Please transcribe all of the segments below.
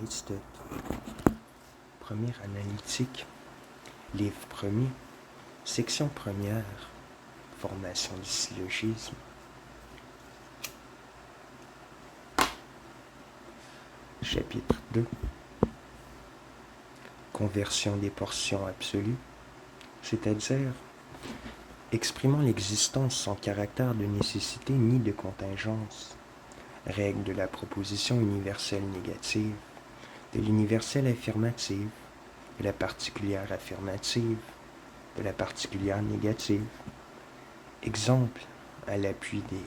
Aristote. Première analytique, livre premier, section première, formation du syllogisme. Chapitre 2, conversion des portions absolues, c'est-à-dire exprimant l'existence sans caractère de nécessité ni de contingence. Règle de la proposition universelle négative, de l'universelle affirmative, de la particulière affirmative, de la particulière négative. Exemple à l'appui des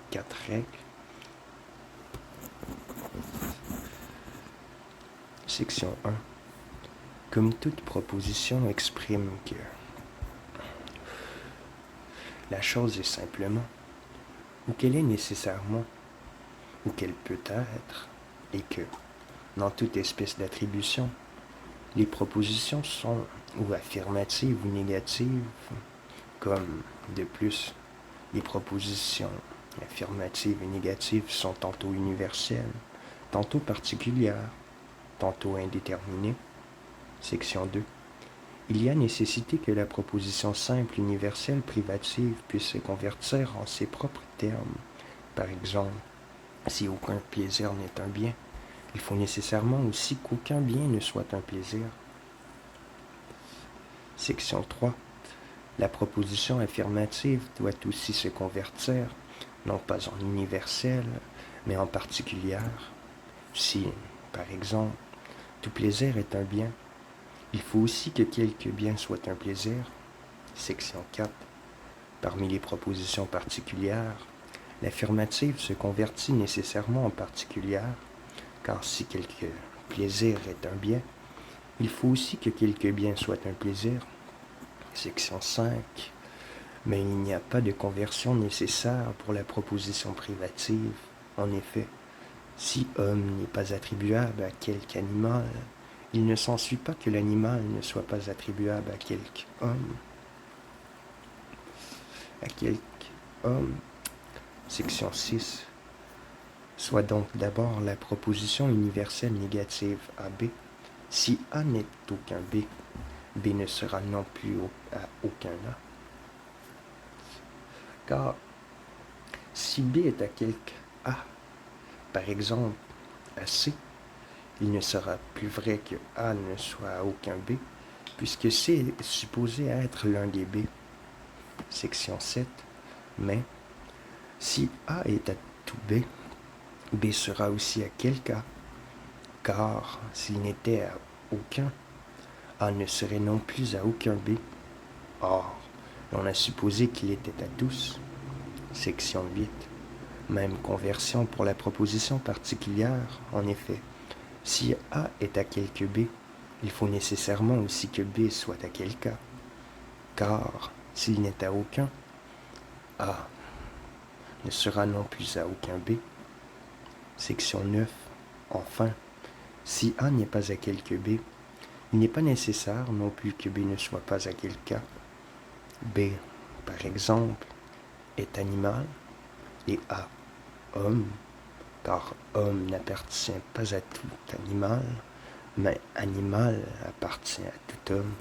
4 règles. Section 1. Comme toute proposition exprime que la chose est simplement, ou qu'elle est nécessairement, ou qu'elle peut être, et que, dans toute espèce d'attribution, les propositions sont ou affirmatives ou négatives, comme, de plus, les propositions affirmatives et négatives sont tantôt universelles, tantôt particulières, tantôt indéterminées. Section 2. Il y a nécessité que la proposition simple, universelle, privative puisse se convertir en ses propres termes. Par exemple, si aucun plaisir n'est un bien, il faut nécessairement aussi qu'aucun bien ne soit un plaisir. Section 3. La proposition affirmative doit aussi se convertir, non pas en universelle, mais en particulière. Si, par exemple, tout plaisir est un bien, il faut aussi que quelque bien soit un plaisir. Section 4. Parmi les propositions particulières, l'affirmative se convertit nécessairement en particulière, car si quelque plaisir est un bien, il faut aussi que quelque bien soit un plaisir. Section 5. Mais il n'y a pas de conversion nécessaire pour la proposition privative. En effet, si homme n'est pas attribuable à quelque animal, il ne s'ensuit pas que l'animal ne soit pas attribuable à quelque homme. Section 6. Soit donc d'abord la proposition universelle négative AB. Si A n'est aucun B, B ne sera non plus à aucun A. Car si B est à quelque A, par exemple à C, il ne sera plus vrai que A ne soit à aucun B, puisque C est supposé être l'un des B. Section 7. Mais si A est à tout B, B sera aussi à quelque A, car s'il n'était à aucun, A ne serait non plus à aucun B. Or, on a supposé qu'il était à tous. Section 8. Même conversion pour la proposition particulière. En effet, si A est à quelque B, il faut nécessairement aussi que B soit à quelque A. Car, s'il n'est à aucun, A ne sera non plus à aucun B. Section 9. Enfin, si A n'est pas à quelque B, il n'est pas nécessaire non plus que B ne soit pas à quelque A. B, par exemple, est animal et A, homme, car homme n'appartient pas à tout animal, mais animal appartient à tout homme.